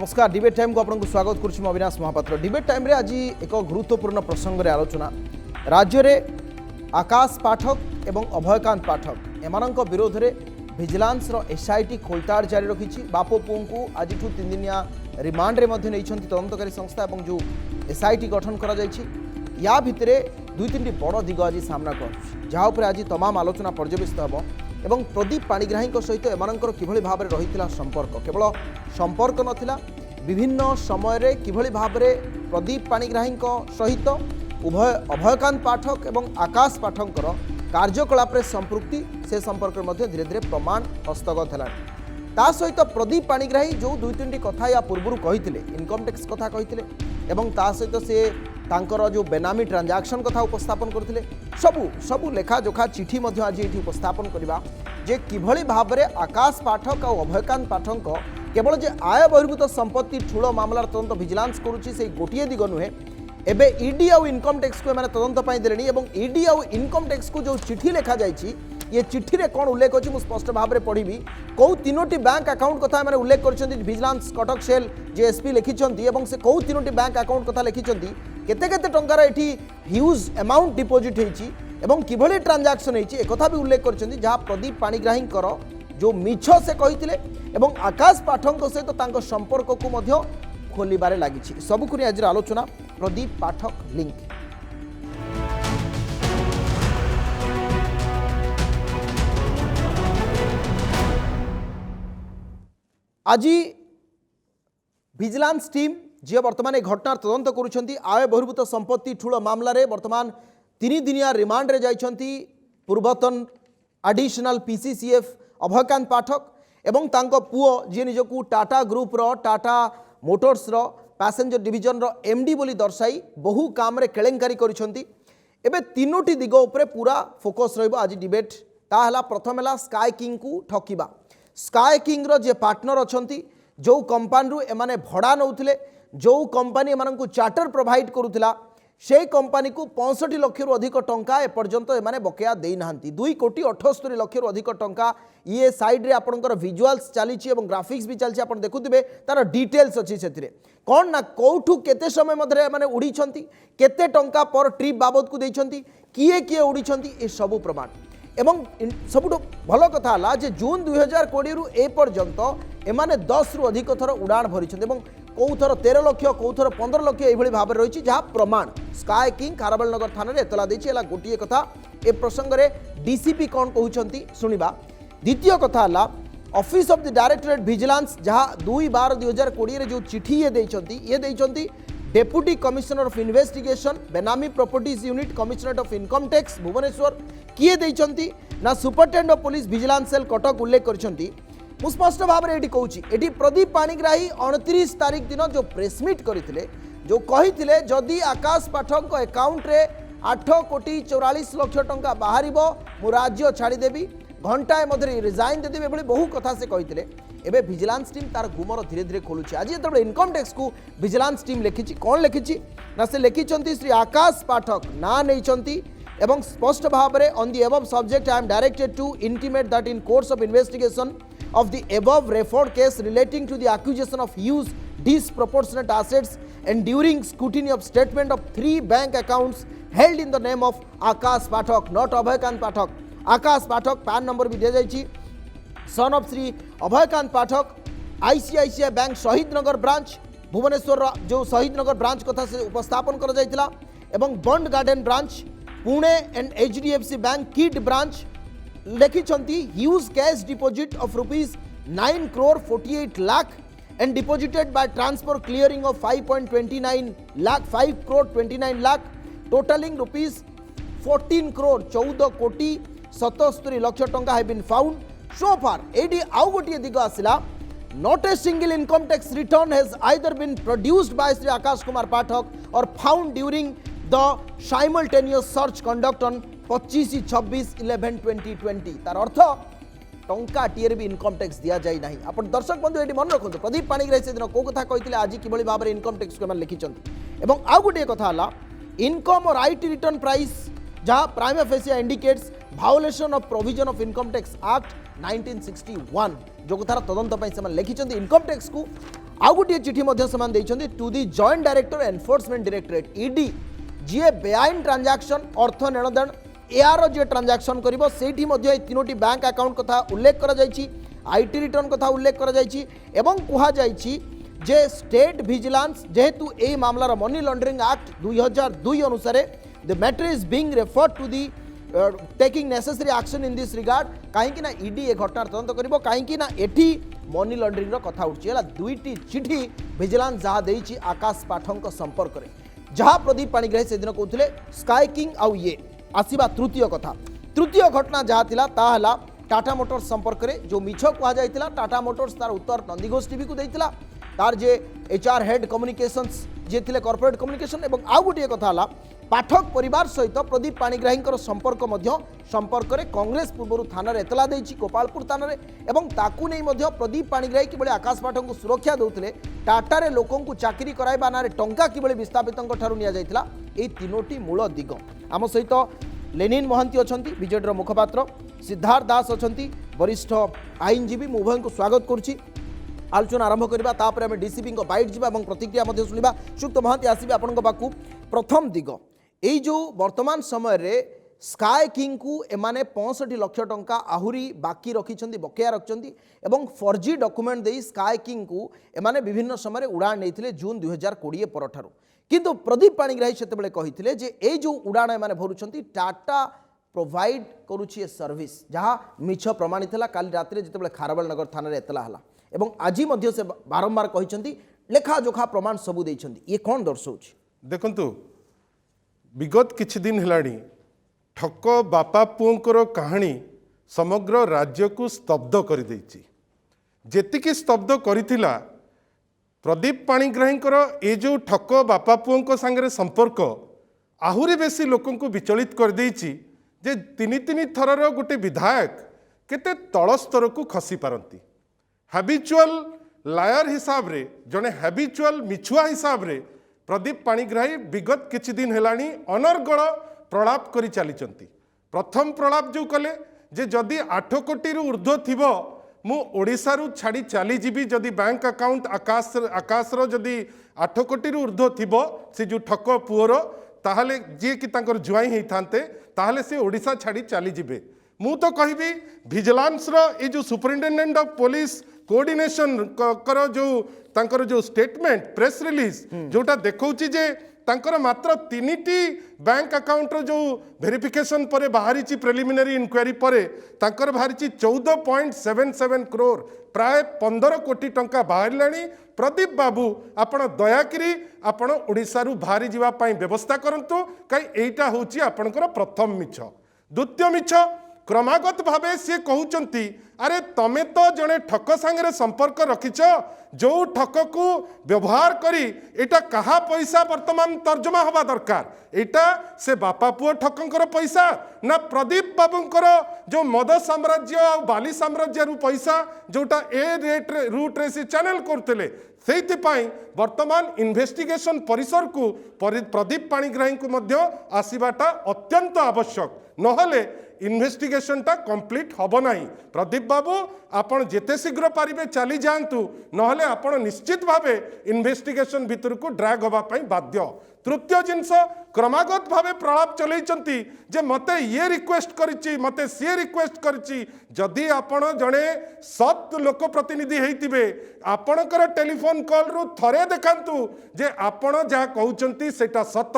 नमस्कार debate time को आपको स्वागत करुच्ची अविनाश महापात्र। डिबेट टाइम रे आज एक गुरुत्वपूर्ण प्रसंग रे आलोचना। राज्य रे आकाश पाठक एवं अभयकांत पाठक एमानक विरोध में विजिलेंस रो एसआईटी खोलताड़ जारी रखी। बापो पुओं को आज 3 दिनिया रिमांड रे मध्य नहीं तदंतकारी संस्था और जो एसआईटी गठन करा जायछि या भितरे 2-3 बड़ दिग आज सामना कर जहाँ पर आज तमाम आलोचना पर्यवेसित हम एवं प्रदीप पाणिग्राही सहित एमानकर किभली भाव में रही संपर्क केवल संपर्क नथिला विभिन्न समय किभली भाव में प्रदीप पाणिग्राही सहित उभय अभयकांत पाठक एवं आकाश पाठकर कार्यकलाप संपृक्ति से संपर्क में धीरे धीरे प्रमाण हस्तगत है। सहित प्रदीप पाणिग्राही जो 2-3 कथा या पूर्व कही इनकम टैक्स कथा कही सहित से तांकर जो बेनामी ट्रांजैक्शन कथा उपस्थापन करते सबू सबू लेखाजोखा चिठी आज ये उपस्थापन करवा जे किभली भाव में आकाश पाठक और अभयकांत पाठक केवल जे आय बहिर्भूत संपत्ति ठूल मामलार तदंत विजिलेंस करुच्ची से गोटे दिग नुहे एबे ईडी और इनकम टैक्स को तदंत देले एवं ईडी और इनकम टैक्स को जो चिठी लिखा जाइए ये चिठी रे कौन उल्लेख अच्छी मुझे स्पष्ट भाव में पढ़ी कौ 3टी बैंक अकाउंट कथा मैंने उल्लेख कर विजिलेंस कटक सेल जे एसपी लिखिं से कौ 3टी बैंक अकाउंट कथा लिखिं केते केते टंकार एठी ह्यूज अमाउंट डिपोजिट होईची एवं किभली ट्रांजैक्शन होईची एक कथा भी उल्लेख करछन्ती जहाँ प्रदीप पाणिग्राही जो मिछ से कहिथिले एवं आकाश पाठक सहित तांको संपर्क को मध्य खोलिबारे लागिछि। सबुकुनी आज आलोचना प्रदीप पाठक लिंक। आज विजिलेंस टीम जी वर्तमान घटनार तदंत करुछंती आय बहिर्भूत संपत्ति ठूल मामला रे वर्तमान 3 दिनिया रिमांड रे जाइछंती पूर्वतन एडिशनल पीसीसीएफ अभयकांत पाठक एवं तांको पुओ जी निजकू टाटा ग्रुप रो टाटा मोटर्स रो पैसेंजर डिविजन रो एमडी बोली दर्शाई बहु काम रे केलेंकारी करिछंती। एबे 3टी दिग उपरे पूरा फोकस रहइबो आज डिबेट। ता हला प्रथम हला स्काई किंग को ठकिबा। स्काई किंग रो जे पार्टनर अछंती जो कंपनी रु एमाने भड़ा नउथिले जो कंपनी एमानकु चार्टर प्रोवाइड करुथिला से कंपनी को 65 लाख रु अधिक टंका एपर्यंत एमाने बकेया देई नाहंती। 2,78 लाख रु अधिक टंका ये साइड रे आपनकर विजुअल्स चली एवं ग्राफिक्स भी चलछि आपण देखुथिबे तार डिटेल्स अछि सेथिरे कोन ना कोठू केते समय मधरे माने उड़ी छंती केते टंका पर ट्रिप बाबत को देइछंती किए किए उड़ी छंती ए सब प्रमाण एवं सबुठ भल कथा है जे जून 2020 रु ए पर्यंत एमाने 10 रु अधिक थर उड़ाण भरी कौ थर 13 लाख कौ थर 15 लाख ये भाव में रही जहाँ प्रमाण स्काई किंग खारबेल नगर थाना एतला देछि गोटे कथा ए प्रसंग में डीसीपी कौन कहते शुणा। द्वितीय कथा है office of the directorate vigilance जहाँ 2/12/2020 जो चिठी ये देइछंती deputy commissioner of investigation benami properties unit commissionerate of income tax Bhubaneswar किए देइछंती ना superintendent of police vigilance cell Cuttack उल्लेख करछंती। मु स्पष्ट भाव में कहूँ प्रदीप पाणिग्राही 29 तारीख दिन जो प्रेसमिट करते जो कही जदि आकाश पाठक अकाउंट रे 8,44,00,000 टंका बाहर मु राज्य छाड़देवी घंटाए मध्य रिजाइन देदेवी एभली बहु कथा से कहते एबे विजिलेंस टीम तार गुमर धीरे धीरे खोलुची। आज जो इनकम टैक्स को विजिलेंस टीम लिखी कौन लिखी ना से लिखिं श्री आकाश पाठक ना नहीं एवं स्पष्ट भाव में on the above subject I am directed to intimate that in course of investigation of the above referred case relating to the accusation of huge disproportionate assets and during scrutiny of statement of 3 bank accounts held in the name of Akash Pathak not Abhaykant Pathak। Akash Pathak PAN number भी दिया जाइछि son of Shri Abhaykant Pathak ICICI bank शहीद नगर branch Bhubaneswar जो शहीद नगर branch कथा से उपस्थापन कर जाइतिला एवं Bund Garden branch Pune and HDFC bank किड ब्रांच लिखिंट huge cash deposit of rupees 9 crore 48 lakh and deposited by transfer clearing of 5.29 lakh 5 crore 29 lakh totaling rupees 14 crore 14 कोटी 77 लाख टंका have been found so far। ED आउ गोटे दिग आसिला not a single income tax return has either been produced by Sri Akash Kumar Pathak or found during the simultaneous search conduct on 25/26/11/2020 तार अर्थ टंका tier भी income tax दिया जाए ना। आप दर्शक बंधु ये मन रखु प्रदीप पाणिग्राही से दिन कौ कथा कहते आज कि भाव में इनकम टैक्स को लिखिं आउ गोटे कथा है इनकम और आईटी रिटर्न प्राइस जहाँ prima facie indicates violation of provision of income tax act 1961 जो कथार तदंत से लिखिं इनकम टैक्स को आउ गोटे चिठी to the joint director enforcement directorate ED जी बेआईन ट्रांजैक्शन अर्थ नेणदेण यार जी ट्रांजैक्शन करिबो सेठी मध्ये तीनोटी बैंक अकाउंट कथा उल्लेख करा जायछि आईटी रिटर्न कथा उल्लेख करा जायछि एवं कुहा जायछि जे स्टेट विजिलेंस जेहेतु ए मामलार मनी लॉन्ड्रिंग एक्ट 2002 अनुसार the matter is being referred to the taking necessary action in this regard कहीं ना ईडी ए घटना तदंत करिबो कहीं ना एठी मनी लॉन्ड्रिंग कथा उठी दुईटी चिठी विजिलेंस जहाँ देइछि आकाश पाठक संपर्क में जहाँ प्रदीप पाणिग्राही से दिन कहते स्काई किंग आउ ये आसवा तृतीय कथा तृतीय घटना जहाँ थिला ताहला टाटा मोटर्स संपर्क में जो मिछ कहुला टाटा मोटर्स तार उत्तर नंदीघोष टीवी को देता तार जे एचआर हेड कम्युनिकेशंस जे थिले कॉर्पोरेट कम्युनिकेशन एवं आउ गोटे कथा पाठक परिवार सहित प्रदीप पाणिग्राही संपर्क में कांग्रेस पूर्व थाना एतला देछि गोपालपुर थाना एवं ताकू नहीं मध्य प्रदीप पाणिग्राही किबळे आकाश पाठक को सुरक्षा देउथिले टाटारे लोकन को चाकरी कराइबा नारे टंका किबळे विस्थापितंक ठारु निया जायतिला ए तीनोटी मूल दिग आम सहित लेनिन महांती अछंती बीजेडीर मुखपात्र सिद्धार्थ दास अछंती वरिष्ठ आईनजीवी मु उभय को स्वागत करुछि आलोचना आरंभ करबा तापर हम डीसीपी को बाइट जिबा एवं प्रतिक्रिया मध्ये सुनिबा सुक्त महांती आसीबे आपनक पाकु प्रथम दिग एई जो वर्तमान समय रे स्काई किंग को एमाने 65 लाख टंका आहुरी बाकी रखिछंती बकेया रखिछंती एवं फर्जी डॉक्यूमेंट देई स्काई किंग को एमाने विभिन्न समय उड़ान नैथिले जून 2020 परठारु किंतु प्रदीप पाणिग्राही सेतेबेले कहिथिले जे ए जो उड़ान एमाने भरुछंती टाटा प्रोवाइड करूछि ए सर्विस जहाँ मिछ प्रमाणित हला काली रात्रि जेतेबेले खारबेल नगर थाना रे एतला हला एवं आज मध्य से बारंबार कहिछंती लेखा जोखा प्रमाण सबू देइछंती ये कोन दर्शाउछि देखंतु विगत किछि दिन हेलाणी ठक बापा पुओंकर कहानी समग्र राज्य को स्तब्ध कर देइछि जेतिकी स्तब्ध करिथिला प्रदीप पाणिग्राहींकर ए जो ठक बापा पुओंक संगे संपर्क आहुरी बेसी लोकन को विचलित कर देइछि जे तीन तीन थरर गोटे विधायक केते तल स्तर को खसी पारंती हैबिचुअल लायर हिसाब रे जने हैबिचुअल मिछुआ हिसाब रे प्रदीप पाणिग्राही विगत किछि दिन हेलाणी अनर्गल प्रलाप करी चलीचंती प्रथम प्रलाप जो कले जे जदि 8 कोटी रु ऊर्ध्व थिबो मु ओडिसा रु छाड़ी चली जीवी जदि बैंक अकाउंट आकाश रो जदि 8 कोटी रु ऊर्ध्व थिबो से जो ठक पुअर ताहले जे कि तांकर जुआई हेई थांते ताहले से ओडिसा छाड़ी चली जीवे मु तो कहबी विजिलेंस रो ए जो सुपरिटेंडेंट ऑफ पुलिस कोऑर्डिनेशन कर जो तांकर जो स्टेटमेंट प्रेस रिलीज जोटा देखौची जे तांकर मात्र 3टी बैंक अकाउंट रो जो वेरिफिकेशन परे बाहरी प्रिलिमिनरी इंक्वायरी परे तांकर बाहरी 14.77 करोड़ प्राय 15 कोटी टंका बाहरलाणी प्रदीप बाबू आपण दयाकरी आपण ओडिसा रु बाहरी जीवा पई व्यवस्था करंतु कई एटा होची आपणकर प्रथम मिछ द्वितीय मिछ क्रमागत भावे सी कहउचंती अरे तमे तो जने ठक संगे संपर्क रखिछ जो ठक को व्यवहार करी एटा कहा पैसा वर्तमान तर्जमा हवा दरकार एटा से बापा पुओ ठकंकर पैसा ना प्रदीप बाबूंकर जो मद साम्राज्य और बाली साम्राज्य रु पैसा जोटा ए रेट रूट रे से चैनल करते से वर्तमान इन्वेस्टिगेशन परिसर को प्रदीप पाणिग्राही को मध्य आसीबाटा अत्यंत आवश्यक नहले इन्वेस्टिगेशन टा कंप्लीट हब नहीं प्रदीप बाबू आपण जेते शीघ्र पारिबे चली जांतु नहले आपण निश्चित भावे इन्वेस्टिगेशन भितर को ड्रैग हवा पई बाध्य तृतीय जिनस क्रमागत भावे प्रलाप चलैचंती जे मते ये रिक्वेस्ट करिछि मते सी रिक्वेस्ट करिछि जदि आपण जणे सत लोक प्रतिनिधि हेतिबे आपणकर टेलीफोन कॉल रु थरे देखांतु जे आपण जा कहउचंती सेटा सत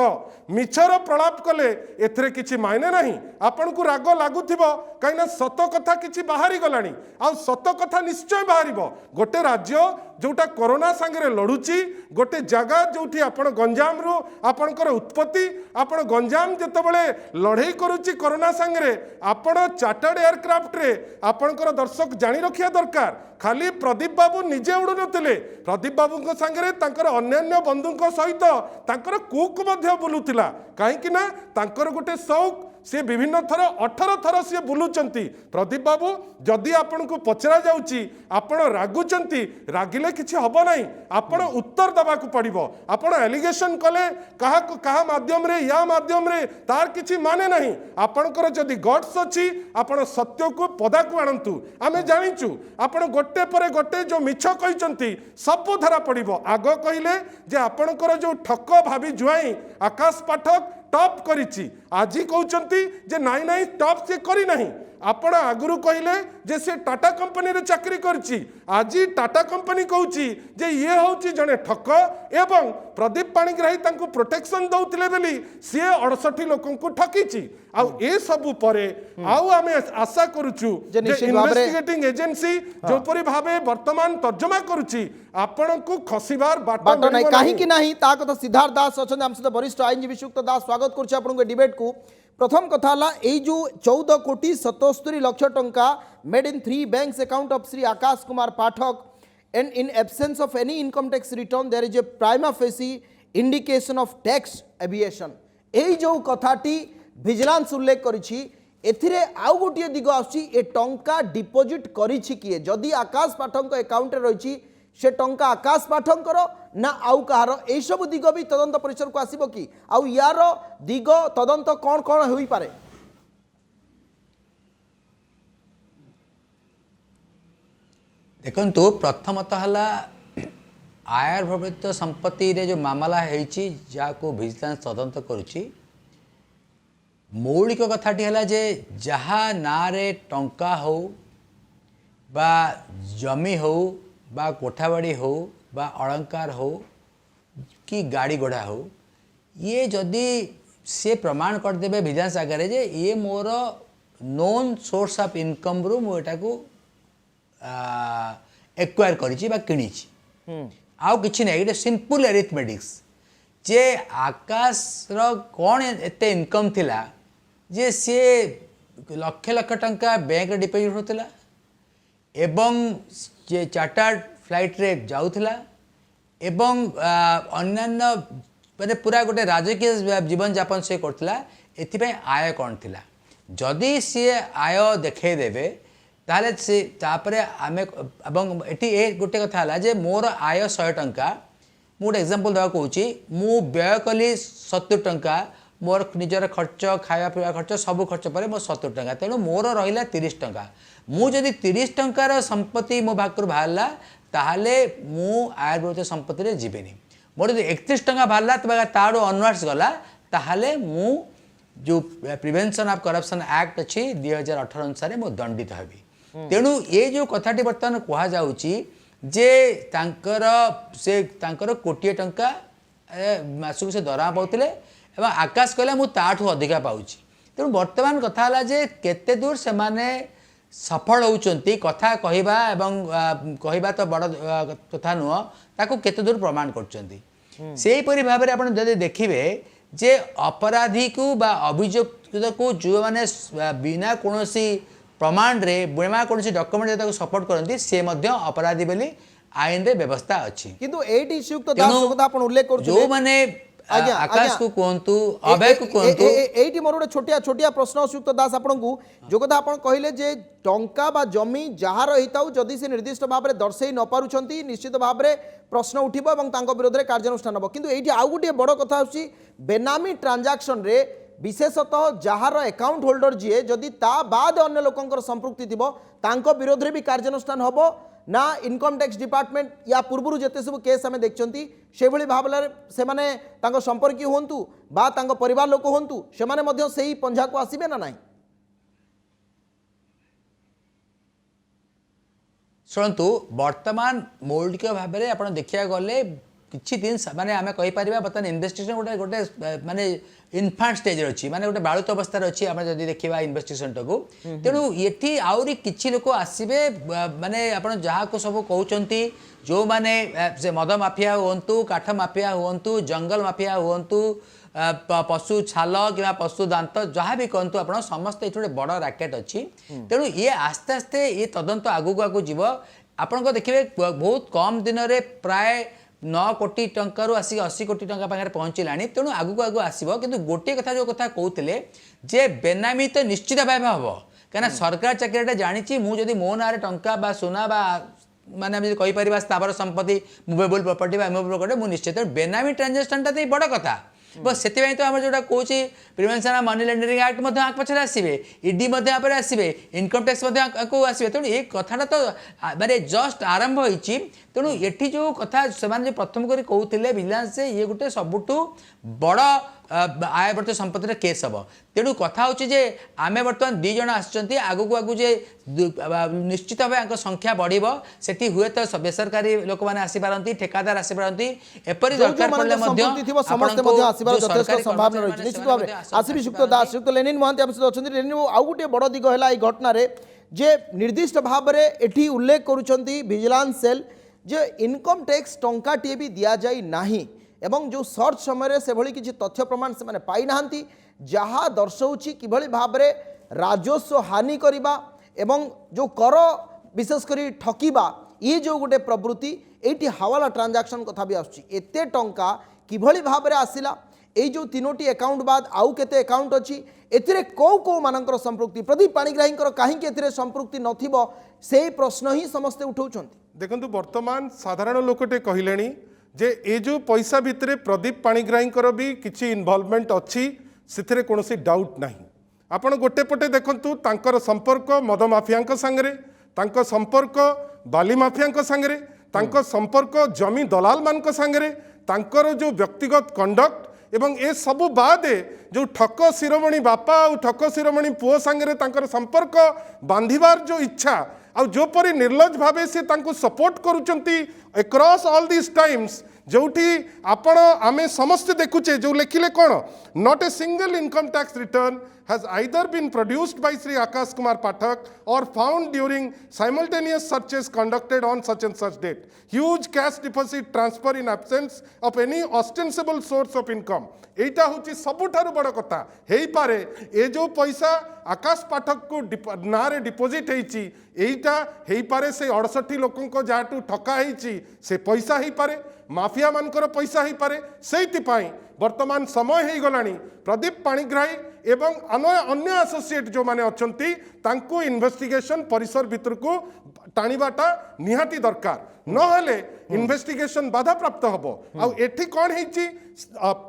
मिछर प्रलाप कले एथरे किछि मायने नहीं आपण को राग लागुथिबो काइना सत कथा किछि बाहरी गलानी आ सत कथा निश्चय बाहरिबो गोटे राज्य जोटा कोरोना संगे लड़ुची गोटे जगह जोठी आपण गंजाम रु आपणकर उत्पत्ति आपण गंजाम जेतेबेले लड़ाई करूची कोरोना संगे आपण चार्टर्ड एयरक्राफ्ट रे आपणकर दर्शक जानी रखिया दरकार खाली प्रदीप बाबू निजे उड़ू नथिले प्रदीप बाबू संगे तांकर अन्यान्य बंधुक सहित तांकर कुक मध्य बुलुथिला काहेकि ना तांकर गोटे शौक सी विभिन्न थर 18 थर सी बुलूचंती प्रदीप बाबू जदि आपण को पचरा जाउची आपण रागुचंती रागिले किछि हबो नाही आपण उत्तर दबा को पड़िबो आपण एलिगेशन कले कहा माध्यम रे या माध्यम रे तार किछि माने नाही आपणकर जदि गट्स अछि आपण सत्य को पदा को आनंतु आमे जानिचु आपण गोटे परे गोटे जो मिछ कहिचंती सब धरा पड़िबो आग कहिले जे आपणकर जो ठक भाबी जुआई आकाश पाठक टॉप करिछि आजी कहउचंती जे नाई नाई टॉप से करी नाही आपण आगुरु कहले जे से टाटा कंपनी रे चाकरी करछि आजी टाटा कंपनी कहउछि जे ये होउछि जने ठक एवं प्रदीप पाणिग्राही तांको प्रोटेक्शन दउतिले बेली से 68 लोकन को ठकीछि आ ए सब परे आउ आमे आशा करूछु जे इन्वेस्टिगेटिंग एजेंसी जो परि भाबे वर्तमान तर्जमा करूछि आपण को खसिबार बाट नाही काहे कि नाही ता कथा सिद्धार्थ दास अछन हम सहित वरिष्ठ आईनजीवी सुक्त दास स्वागत करछि आपण को डिबेट को प्रथम कथा हला ए जो 14 कोटी 77 लाख टंका made in 3 banks account of Shri Akash Kumar Pathak and in absence of any income tax return there is a prima facie indication of tax evasion a जो कथाटी विजिलेंस उल्लेख करिछि एथिरे आउ गोटे दिग आछि ए टंका डिपोजिट करिछि किए जदि आकाश पाठक अकाउंट रे रहिछि से टंका आकाश पाठकर ना आउ कहार ए सब दिग भी तदंत परिसर को आसीबो कि आउ यार दिग तदंत कौन कौन होई पारे देखंतु प्रथमतः हला आयर प्रवृत्त संपत्ति रे जो मामला हेछि जाको विजिलेंस तदंत करूछि मौलिक कथाटी हला जे जहा नारे टंका हो बा जमी हो बा कोठाबाड़ी हो बा अलंकार हो कि गाड़ी घोड़ा हो ये जदि से प्रमाण करदेवे विजिलेंस आगे जे ये मोर नोन सोर्स ऑफ इनकम रु मोटा को एक्वायर करिछि बा किनिछि आउ किछि नै इट सिंपल अरिथमेटिक्स जे आकाश रो कोन एते इनकम थिला जे से लक्ष लक्ष टंका बैंक रे डिपोजिट होतला एवं जे चार्टर्ड फ्लाइट रे जाउथला एवं अन्यान्य माने पूरा गोटे राजकीय जीवन यापन से करथला एथिपे आय कोन थिला जदि से आय देखे देबे ताले से तापरे आमे एवं एठी ए गोटे कथा हला जे मोर आय 100 टंका मु गोटे एग्जांपल दवा कहूची मु व्यय कली 70 टंका मोर निजर खर्च खाया पीवा खर्च सब खर्च पर मो 70 टंका तेणु मोर रहिला 30 टंका मु जदि 30 टंकार संपत्ति मो भाकर बाहरला ताहले मु आय विरुद्ध संपत्ति रे जीवेनी मोर जदि 31 टंका बाहरला तबा ताडो अनवर्स गला ताहले मु जो प्रिवेंशन ऑफ करप्शन एक्ट अछि 2018 अनुसार मो दंडित हेबी तेणु ये जो कथाटी बर्तमान कहा जाउची जे तांकर कोटिए टंका मासुक से दरा पाउतिले एवं आकाश कहला मु ताठू अधिका पाउची तेणु वर्तमान कथा हला जे केते दूर से माने सफल होउचंती कथा कहिबा एवं कहिबा तो बड़ कथा नुह ताको केते दूर प्रमाण करचंती सेही परि भाबरे आपण जदि देखिबे जे अपराधी को बा अभियुक्त को जो माने बिना कोनोसी प्रमाण रे बिना कोनोसी डॉक्यूमेंट ताको सपोर्ट करंती से मध्य अपराधी बेली आईन रे व्यवस्था अछि किंतु एटी युक्त दास कथा आपण उल्लेख करछु जो माने आकाश को कोंतु अभय को कोंतु एटी मोर गोटे छोटिया छोटिया प्रश्न सुयुक्त दास आपण को जो कथा आपण कहिले जे टंका बा जमी जहा रहिताउ जदि से निर्दिष्ट भाव में दर्शई न पारुछंती निश्चित भाव में प्रश्न उठिबो एवं तांको विरोध रे कार्यानुष्ठान हबो किंतु एटी आउ गोटे बड़ कथा होछि बेनामी ट्रांजैक्शन रे विशेषतः जार अकाउंट होल्डर जी जदि ता बाद अन्य लोकंकर संपृक्ति थिबो तांको विरोध रे भी कार्यानुष्ठान हबो ना इनकम टैक्स डिपार्टमेंट या पूर्व जिते सब केस आम देखते से भाव से माने संपर्की हूँ बा परिवार लोक हूँ से पंजा को आसबे ना नहीं शुणु वर्तमान मौलिक भाव में आप देखा गले किछि दिन माने आमे कहि परिबा बर्तमान इन्वेस्टिगेशन गोटे गोटे माने इनफांट स्टेज अच्छी माने गोटे बालुत अवस्था अच्छी आम जदि देखा इन्वेस्टिगेशन टाको तेणु ये आउरी किछि लोक आसबे माने आपण जहाँ को सब कहते जो माने से मद माफिया हूँ काठ माफिया हूँ जंगल माफिया हूँ पशु छाल कि पशु दांत जहाँ भी कहतु आप समस्त ये गोटे बड़ राकेट अच्छी तेणु ये आस्ते आस्ते ये तदंत आगू आगू जीव आपण देखिए बहुत कम दिन में प्राय 9 कोटी टंकार आसिक 80 कोटी टंका पाखे पहुँचलानी तेणु आगू आगू आसो कि गोटे कथा जो कथा कहते जे बेनामी तो निश्चित भाव हम कहीं सरकार चाकरी जानी मुझे मो ना टंका बा सुना बा माने कहीपर स्थावर संपत्ति मुवेबल प्रॉपर्टी इमूवेबल प्रॉपर्टी मुझे निश्चित बेनामी ट्रांजेक्शन तो बड़ कथा बस से तो आम जो कौच प्रिवेंशन मनी लैंडरिंग एक्ट पछे आसवे ईडी आसवे इनकम टैक्स आसवे तेणु ये कथाटा तो माने जस्ट आरंभ होती तेणु ये जो कथा से प्रथम कर कहते विजिलेंस ये गोटे सबुठू बड़ आय वर्त संपत्ति केस हम तेणु कथा होची जे आमे बर्तमान 2 जन आसुचंती आगु को आगु जे निश्चित भाव संख्या बढ़िबो सेठी हुए तो बेसरकारी लोक माने आसी पारंती ठेकादार आसी पारंती एपरि दरकार पड़ले मध्य समस्त मध्य आसीबार यथेष्ट संभावना रही निश्चित भाव आसीबी युक्त दास युक्त लेनिन महांती हम सहित अछंती लेनिन आउ गोटे बड़ दिग हैला ई घटना रे जे निर्दिष्ट भाव रे एठी उल्लेख करूचंती विजिलेंस सेल जे इनकम टैक्स टंका टी भी दिया जाई नाही एवं जो सर्च समय से भली किसी तथ्य प्रमाण से पाई नाहंती जहाँ दर्शाऊँ किभली भाव में राजस्व हानि करिबा एवं जो कर विशेषकर ठकिबा ये जो गोटे प्रवृत्ति ये हावाला ट्रांजैक्शन कथा भी आसुची एते टंका किभली भाव में आसिला ये जो 3टी अकाउंट बाद आउ केते अकाउंट अच्छी एथिरे कौ मानकर संपृक्ति प्रदीप पाणिग्राही कहीं एथिरे संपृक्ति नथिबो से प्रश्न ही समस्ते उठाउछंती देखंतु वर्तमान साधारण लोकटे कहलेनी जे ए जो पैसा भितरे प्रदीप पाणिग्राही भी किसी इनवॉल्वमेंट अच्छी से कौन डाउट ना आपण गोटे पटे देखंतु तांकर संपर्क मद माफिया सांगरे तांकर संपर्क बाली माफिया सांगरे तांकर संपर्क जमी दलाल मान सांगरे तांकर जो व्यक्तिगत कंडक्ट एवं ए सबु बादे जो ठक शिरोमणि बापा और ठक शिरोमणि पुओ सांगरे तांकर संपर्क बांधिबार जो इच्छा आ जोपरी निर्लज भावे से तांको सपोर्ट करुचंती अक्रॉस ऑल दिस टाइम्स जोठी आपण आमे समस्त देखुचे जो लेखिले कौन not a single income tax return has either been produced by Sri Akash Kumar Pathak or found during simultaneous searches conducted on such and such date. Huge cash deposit transfer in absence of any ostensible source of income. एटा होची सबुठारु बड़ कथा हेई पारे ए जो पैसा आकाश पाठक को ना रे deposit हेची एटा हेई पारे से 68 लोकन को जाटू ठका हेची से पैसा हेई पारे माफिया मानकर पैसा हेई पारे सेति पाई वर्तमान समय हेई गलानी प्रदीप पाणिग्राही एवं अन्य एसोसिएट जो माने अछंती तांको इन्वेस्टिगेशन परिसर भितर को टाणीबाटा निहाती दरकार नहले इन्वेस्टिगेशन बाधा प्राप्त हबो आ एठी कोन हेची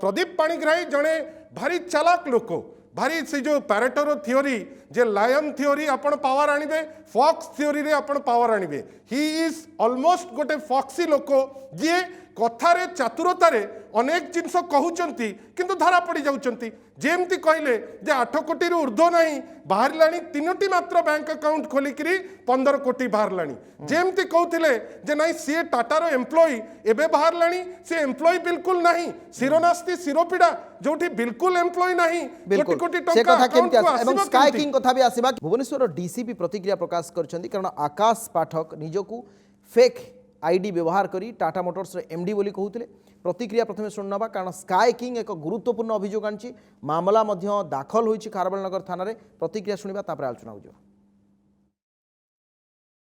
प्रदीप पाणिग्राही जणे भारी चालाक लोक भारी से जो पैरेटोर थियोरी जे लायन थियोरी आपण पावर आनिबे फॉक्स थियोरी रे आपण पावर आनिबे ही इज ऑलमोस्ट गोटे फॉक्सी लोक जे कथारे चातुरतारे अनेक जिनस कहउचंती किंतु धरा पड़ी जाउचंती जेमती कहले जे 8 कोटी रु ऊर्ध्व नहीं बाहरलानी 3टी मात्र बैंक अकाउंट खोलिकरी 15 कोटी बाहरलानी जेमती कहउथिले जे नहीं सी टाटार एम्प्लॉई एबे बाहरलानी से एम्प्लॉई बिल्कुल नहीं सिरोनास्ती सिरोपीड़ा जोठी बिल्कुल एम्प्लॉई नहीं कोटी कोटी टंका अकाउंट को एवं स्काई किंग कथा भी आसीबा भुवनेश्वर डीसीपी प्रतिक्रिया प्रकाश करछंती कारण आकाश पाठक निजकू फेक आईडी व्यवहार करी टाटा मोटर्स एमडी बोली कहते प्रतिक्रिया प्रथम शुणुना कारण स्काई किंग एक गुरुत्वपूर्ण अभियोग आनी मामला दाखल होती खारबेलनगर थाना प्रतिक्रिया शुणा तापर आलोचना हो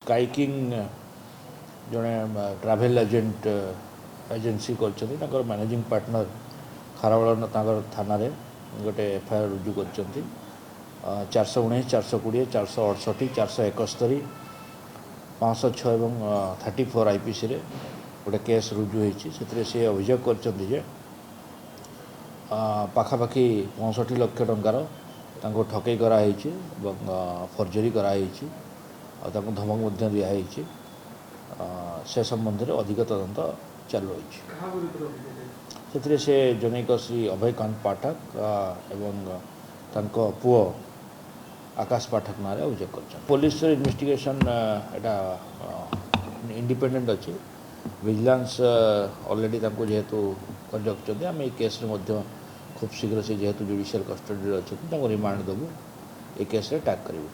स्काई किंग जड़े ट्राभेल एजेंट एजेंसी कर मैनेजिंग पार्टनर खारबेल थाना गोटे एफआईआर रुजु कर 419 420 468 471 506 एवं 34 आईपीसी रे गोटे केस रुजु होती से अभियोग कर पाखापाखि 65 लाख टंकार ठकई कराई फर्जरी कराई धमक दिखाई से संबंध में अधिक तदंत चालू रही से जनैक श्री अभयकांत पाठक एवं तांको पुओ आकाश पाठक ना अभियोग कर पुलिस इन्वेस्टिगेशन एटा इंडिपेंडेंट अच्छी विजिलेंस ऑलरेडी जेहेतु कर रखते आम ये केस खूब शीघ्र से जेहेतु जुडिशियल कस्टडी अच्छे रिमांड देवु ये केस टैग करूँ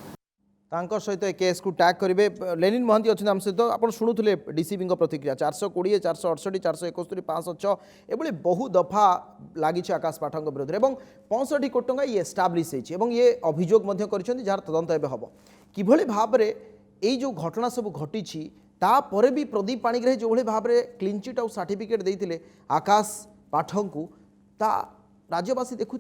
तांकर सहित ए केस को टैग करेंगे लेनिन महांती अच्छे आम सहित आप शुणुले डीसीपी प्रतिक्रिया 420 468 471 506 एभली बहु दफा लगी आकाश पाठक विरोध में 65 कोटी टंका ये एस्टाब्लीश ये अभियोग जार तदंत एवं हम किभली भाव में ये जो घटना सब घटी तापर भी प्रदीप पाणिग्राही जो भाव में क्लीन चिट और सर्टिफिकेट देते आकाश पाठक को ता राज्यवासी देखुं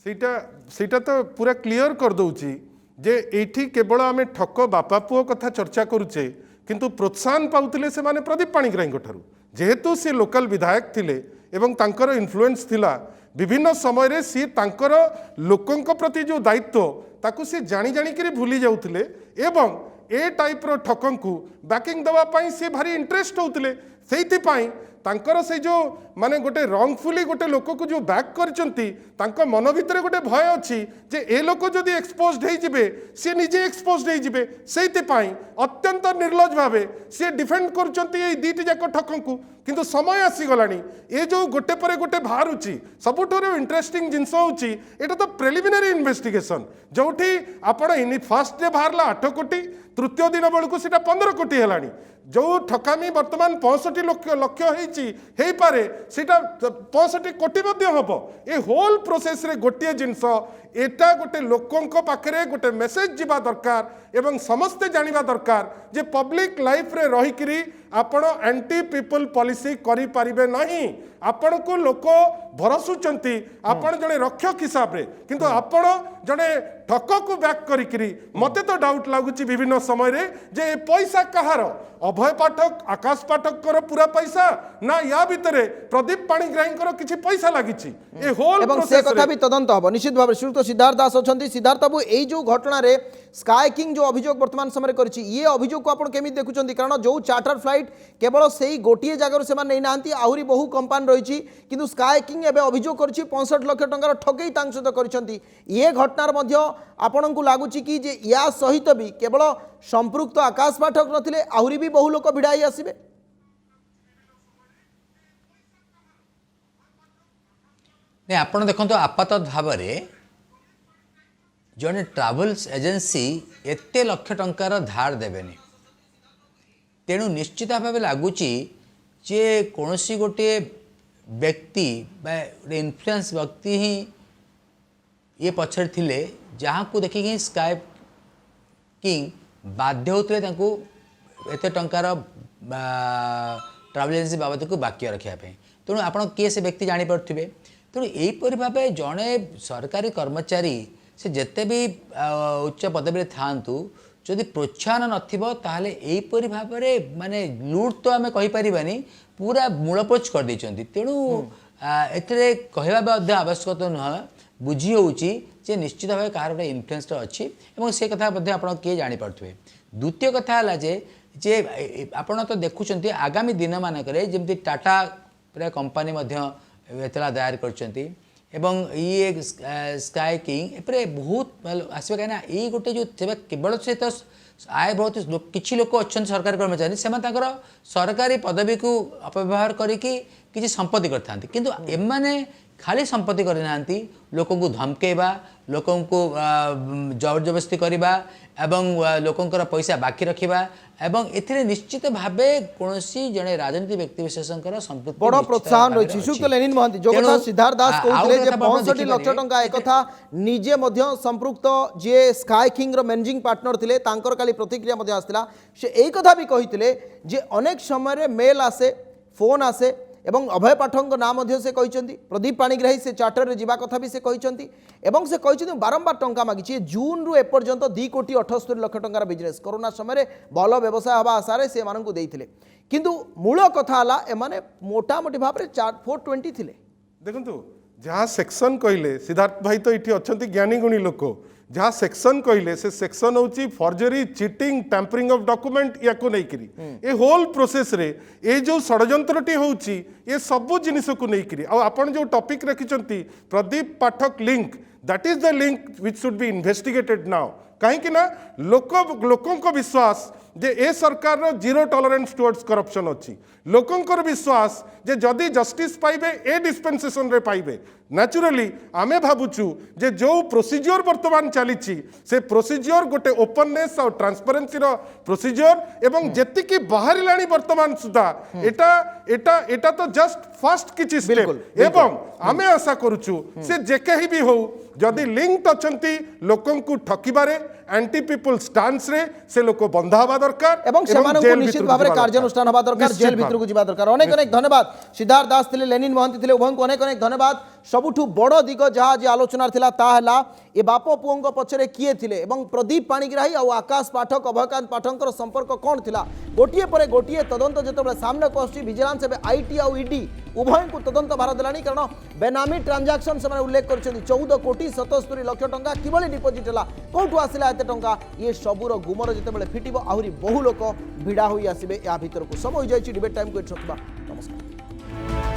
सीटा तो पूरा क्लियर कर दौची जे एठी केवल आमे ठक बापा पुओ कथा चर्चा करुचे किंतु प्रोत्साहन पाउतिले से माने प्रदीप पाणिग्राही ठारू जेहेतु सी लोकल विधायक थिले एवं तांकर इन्फ्लुएंस थिला विभिन्न समय रे सी तांकर लोकंक प्रति जो दायित्व ताकू सी जानी जानी करी भूली जाउथिले एवं ए टाइप रो ठकंकु बैकिंग दवा पाई सी भारी इंटरेस्ट होउथिले सेइथि पाई तांकर से जो माने गोटे रंगफुली गोटे लोक को जो बैक करचंती तांको मन भितर गोटे भय अछि जे ए लोक जदि एक्सपोज्ड हो जिबे सी निजे एक्सपोज्ड हो जिबे सेइथि पाई अत्यंत निर्लज भावे सी डिफेंड करचंती ए दीटी जाक ठकंकु किंतु समय आसी गलानी ए जो गोटे परे गोटे बाहरुची सबुठो इंटरेस्टिंग जिनस होची एटा तो प्रिलिमिनरी इन्वेस्टिगेशन जोठी आपण फर्स्ट डे बाहरला 8 कोटी तृतीय दिन बेलू से 15 कोटी है जो ठकामी बर्तमान 65 लक्ष हो पारे सीटा 65 कोटी हम ए होल प्रोसेस रे गोटे जिनस एटा गोटे लोकों पाखे गोटे मेसेज जीवा दरकार एवं समस्ते जानिबा दरकार जे पब्लिक लाइफ रे रही आपण एंटी पीपल पॉलिसी करि परिबे नहीं आपण को लोक भरसुचंती आपण जने रक्षक हिसाब रे किंतु आपण जने ठक को बैक करी मते तो डाउट लागुची विभिन्न समय रे जे पैसा कहार अभय पाठक आकाश पाठक पूरा पैसा ना या भितरे प्रदीप पाणिग्राही किछि पैसा लागिछि ए होल एवं प्रोसेस से कथा भी तदंत हम निश्चित भाव श्रीयुक्त सिद्धार्थ दास अच्छा सिद्धार्थ बाबू यही जो घटना रे स्काई किंग जो अभियोग वर्तमान समय करिछि ये अभियोग को आपण केमी देखुचंती कारण जो चार्टर फ्लाइट केवल सेही गोटिए जगह से नहीं नांती आहुरी बहु कंपानी रही किंतु स्काई किंग एबे अभियोग करिछि 65 लाख टंकार ठगई तांक सहित करिसंती ये घटनार मध्य आपण को लागुछि कि जे या सहित भी केवल संपृक्त आकाश पाठक नथिले आहुरी भी बहु लोक भिड़ाई आसीबे नहीं आपण देखो आपात भाव जड़े ट्राभेल्स एजेंसी एते लक्ष टंकार धार देवेनि तेणु निश्चित भाव लगुच जे कौन गोटे व्यक्ति गोटे इन्फ्लुएंस व्यक्ति ही ये पछर थिले जहाँ को देखिक स्काई किंग बाध्य होते एते टंकार ट्राभेल एजेंसी बाबद को बाकी रखापी तेणु आप किए से व्यक्ति जानीपे तेणु यहीपरि भाव जड़े सरकारी कर्मचारी से जिते भी उच्च पदवी थांतु जदि प्रोत्साहन नथिबो ताहले एहीपरि भाव माने लूट तो आम कहीपरानी पूरा मूलपोच कर देइचंती तेणु एथिरे कहवा आवश्यक नुह बुझी होउची जे निश्चित भाव कहार गोटे इन्फ्लुएंस अच्छी और से कथा आप किए जानीपे द्वितीय कथा है जे आपड़ तो देखुं आगामी दिन मानक जमी टाटा पूरा कंपानी एतला दायर करचंती एवं ये स्काई किंग एपरे बहुत आसवे कहीं ये गोटे जो केवल से तो आय बहुत किसी लोक अच्छा सरकारी कर्मचारी से सरकारी पदवी को अपव्यवहार करी संपत्ति करते किंतु एमाने खाली संपत्ति करना लोक को धमकेबा लोक को जबरदस्ती करवा एवं लोकंकर पैसा बाकी रखा एवं एथिरे निश्चित भावे कोनोसी जने राजनीति व्यक्ति विशेषकर संपृक्ति बड़ प्रोत्साहन रही शुक्ल लेनिन महंती जो कथा सिद्धार्थ दास कहते जे 65 लाख टंका एक कथा निजे मध्य संपृक्त जे स्काई किंग रो मैनेजिंग पार्टनर थिले तांकर काली प्रतिक्रिया मध्य आस्तिला से एक कथा भी कहिथिले जे अनेक समय रे मेल आसे फोन आसे एवं अभय पाठक नाम से कहते प्रदीप पाणिग्राही से चार्टर रे जीवा कथा भी से कहते एवं से कहते बारंबार टंका मागिछि जून रु एपर्यंत 2 कोटी 78 लाख टंकार बिजनेस कोरोना समय भल व्यवसाय हवा आशारे से मानकु देइथिले किंतु मूल कथा हला एमाने मोटामोटी भाव में 420 थिले देखंतु जहाँ सेक्शन कहले सिद्धार्थ भाई तो ये अच्छा ज्ञानी गुणी लोक जहाँ सेक्शन कहले से सेक्शन होची forgery cheating tampering of document या को लेकिरी ए होल प्रोसेस रे ए जो षड्यंत्रटी होची ये सब जिनिस को लेकिरी आ आपण जो टॉपिक रखिचंती Pradeep Pathak link that is the link which should be investigated now कहीं ना लोकों विश्वास जे ए सरकार रो जीरो टॉलरेंस टुवर्ड्स करप्शन अच्छी लोकों विश्वास जे जदि जस्टिस पाइबे ए डिस्पेंसेशन रे पाइबे नेचुरली आमे भाबुचु जे जो प्रोसीजर वर्तमान चली से प्रोसीजर गोटे ओपननेस और ट्रांसपेरेंसी रो प्रोसीजर एवं जेति की बाहर लानी वर्तमान सुधा एटा एटा एटा तो जस्ट फर्स्ट किछि स्टेप एवं आमे आशा करूचु से जेके ही भी हो जदि लिंक्ड अछंती लोकों को ठकिबारे एंटी पीपल स्टांस रे से लोक बंधा हवा दरकार এবং সেମାନଙ୍କୁ जेल নিশ্চিত भितरକୁ ভাবে ଯିବା କାର୍ଯ୍ୟାନୁଷ୍ଠାନ ହେବା ଦରକାର ନିଶ୍ଚିତ ଜେଲ୍ ଭାବେ। ଭିତରକୁ ଯିବା ଦରକାର ଅନେକ ଅନେକ ଧନ୍ୟବାଦ ସିଦ୍ଧାର୍ଥ ଦାସ ଥିଲେ ଲେନିନ୍ ମହାନ୍ତି ଥିଲେ ଉଭୟଙ୍କୁ ଅନେକ ଅନେକ ଧନ୍ୟବାଦ ସବୁଠୁ ବଡ଼ ଦିଗ ଯାହା ଆଜି ଆଲୋଚନାର ଥିଲା ତାହା ହେଲା ଏ ବାପ ପୁଅଙ୍କ ପଛରେ କିଏ ଥିଲେ ଏବଂ ପ୍ରଦୀପ ପାଣିଗ୍ରାହୀ ଆଉ ଆକାଶ ପାଠକ ଅଭୟକାନ୍ତ ପାଠକଙ୍କର ସମ୍ପର୍କ କ'ଣ ଥିଲା ଗୋଟିଏ ପରେ ଗୋଟିଏ ତଦନ୍ତ ଯେତେବେଳେ ସାମ୍ନାକୁ ଆସୁଛି ଭିଜିଲାନ୍ସ ଏବେ ଆଇଟି ଆଉ ଇଡି ଉଭୟଙ୍କୁ ତଦନ୍ତ ଭାର ଦେଲାଣି କାରଣ ବେନାମୀ ଟ୍ରାଞ୍ଜାକ୍ସନ୍ ସେମାନେ ଉଲ୍ଲେଖ କରିଛନ୍ତି 14 କୋଟି 77 ଲକ୍ଷ ଟଙ୍କା କିଭଳି ଡିପୋଜିଟ୍ ହେଲା କୋଉଠୁ ଆସିଲା ଏତେ ଟଙ୍କା ଇଏ ସବୁର ଗୁମର ଯେତେବେଳେ ଫିଟିବ ଆହୁରି ବହୁ ଲୋକ ଭିଡ଼ା ହୋଇ ଆସିବେ ଏହା ଭିତରକୁ ସମୟ ହୋଇଯାଇଛି ଡିବେଟ୍ ଟାଇମ୍କୁ ଏଠି ରଖିବା ନମସ୍କାର।